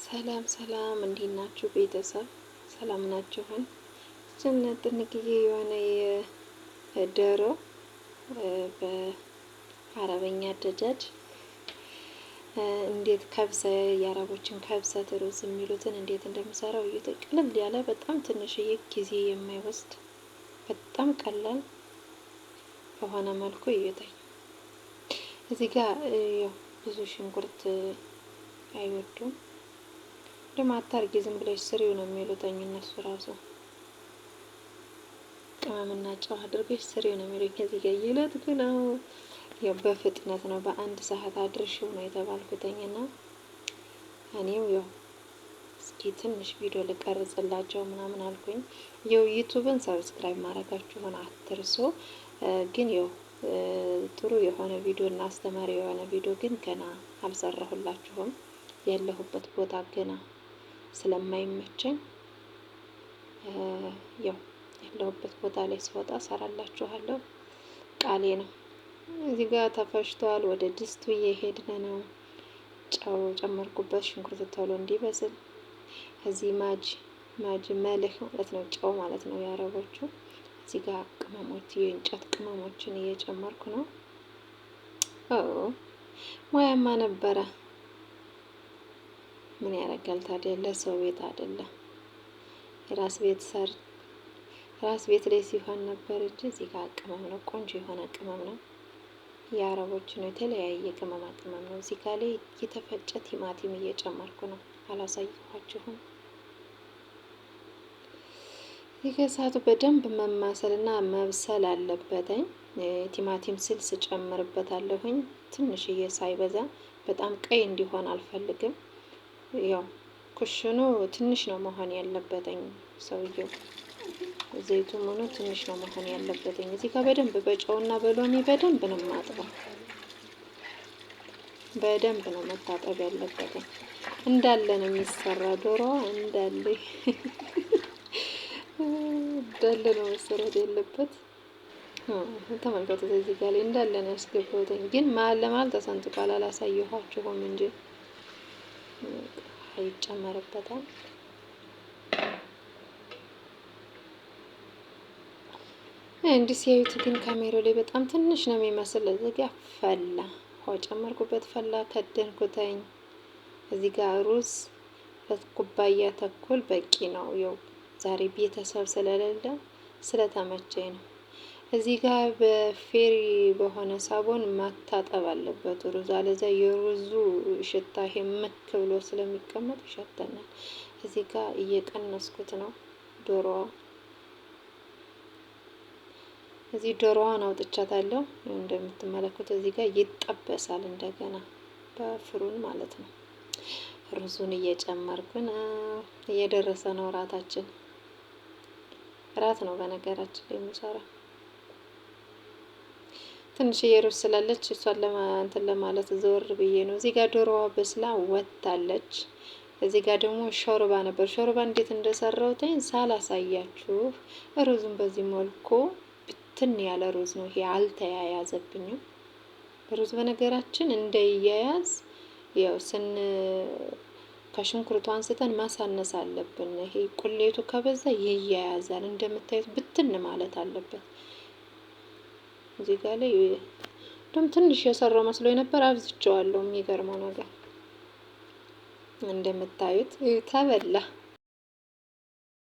ሰላም ሰላም፣ እንዴት ናችሁ ቤተሰብ? ሰላም ናችሁን? ጥንቅዬ የሆነ የዶሮ በአረበኛ አደጃጅ እንዴት ከብሰ የአረቦችን ከብሰት ሩዝ የሚሉትን እንዴት እንደምሰራው ቅልል ያለ በጣም ትንሽዬ ጊዜ የማይወስድ በጣም ቀላል በሆነ መልኩ እዩተኝ። እዚህ ጋር ያው ብዙ ሽንኩርት አይወዱም። ለማታርጊ ዝም ብለሽ ስሪው ነው የሚሉትኝ እነሱ ራሱ ቅመምና ጨው አድርገሽ ስሪው ነው የሚሉኝ። ከዚህ ጋር ይለጥኩ ነው ያው በፍጥነት ነው በአንድ ሰዓት አድርሽው ነው የተባልኩትኝና እኔው ያው እስኪ ትንሽ ቪዲዮ ልቀርጽላቸው ምናምን አልኩኝ። ያው ዩቲዩብን ሰብስክራይብ ማድረጋችሁን አትርሱ። ግን ያው ጥሩ የሆነ ቪዲዮ እና አስተማሪ የሆነ ቪዲዮ ግን ገና አልሰራሁላችሁም። ያለሁበት ቦታ ገና ስለማይመቸኝ ያው ያለሁበት ቦታ ላይ ስወጣ ሰራላችኋለሁ፣ ቃሌ ነው። እዚህ ጋር ተፈጭቷል። ወደ ድስቱ እየሄድን ነው። ጨው ጨመርኩበት፣ ሽንኩርት ቶሎ እንዲበስል። እዚህ ማጅ መልህ ማለት ነው፣ ጨው ማለት ነው የአረቦቹ። እዚህ ጋር ቅመሞች፣ የእንጨት ቅመሞችን እየጨመርኩ ነው። ሙያማ ነበረ። ምን ያደርጋል ታዲያ፣ ለሰው ቤት አይደለም ራስ ቤት ላይ ሲሆን ነበር እንጂ እዚህ ጋር ቅመም ነው፣ ቆንጆ የሆነ ቅመም ነው። የአረቦች ነው፣ የተለያየ ቅመማ ቅመም ነው። እዚህ ጋር ላይ የተፈጨ ቲማቲም እየጨመርኩ ነው፣ አላሳየኋችሁም። የገሳቱ በደንብ መማሰልና መብሰል አለበትኝ። ቲማቲም ስልስ ጨምርበታለሁኝ፣ ትንሽዬ ሳይበዛ፣ በጣም ቀይ እንዲሆን አልፈልግም። ያው ኩሽኑ ትንሽ ነው መሆን ያለበትኝ። ሰውየው ዘይቱም ሆኖ ትንሽ ነው መሆን ያለበትኝ። እዚህ ጋር በደንብ በጨውና በሎሚ በደንብ ነው ማጥበው። በደንብ ነው መታጠብ ያለበትኝ። እንዳለ ነው የሚሰራ ዶሮዋ እንዳለ ነው መሰራት ያለበት። ተመልከቱት፣ እዚህ ጋር ላይ እንዳለ ነው ያስገባሁትኝ። ግን መሀል ለመሀል ተሰንጥቋል፣ አላሳየኋችሁም እንጂ ይጨመርበታል። እንዲህ ሲያዩት ግን ካሜራው ላይ በጣም ትንሽ ነው የሚመስል። እዚህ ጋር ፈላ ውሃ ጨመርኩበት፣ ፈላ፣ ከደንኩተኝ። እዚህ ጋር ሩዝ በኩባያ ተኩል በቂ ነው። ያው ዛሬ ቤተሰብ ስለሌለ ስለተመቸኝ ነው። እዚህ ጋር በፌሪ በሆነ ሳቦን ማታጠብ አለበት ሩዝ፣ አለዛ የሩዙ ሽታ ይሄ ምክ ብሎ ስለሚቀመጥ ይሸተናል። እዚህ ጋር እየቀነስኩት ነው ዶሮዋ። እዚህ ዶሮዋን አውጥቻታለሁ። እንደምትመለከቱት እዚህ ጋር ይጠበሳል እንደገና በፍሩን ማለት ነው። ሩዙን እየጨመርኩ ነው። እየደረሰ ነው እራታችን። እራት ነው በነገራችን ላይ የምሰራው። ትንሽዬ ሩዝ ስላለች እሷን እንትን ለማለት ዘወር ብዬ ነው። እዚህ ጋር ዶሮዋ በስላ ወጥታለች። እዚህ ጋር ደግሞ ሾርባ ነበር። ሾርባ እንዴት እንደሰራሁት ሳላሳያችሁ፣ ሩዙን በዚህ መልኩ ብትን ያለ ሩዝ ነው። ይሄ አልተያያዘብኝም። ሩዝ በነገራችን እንደያያዝ ያው ከሽንኩርቱ አንስተን ማሳነስ አለብን። ይሄ ቁሌቱ ከበዛ ይያያዛል። እንደምታዩት ብትን ማለት አለበት። እዚህ ጋር ላይ እንደውም ትንሽ የሰራው መስሎ ነበር፣ አብዝቼዋለሁ። የሚገርመው ነገር እንደምታዩት ተበላ።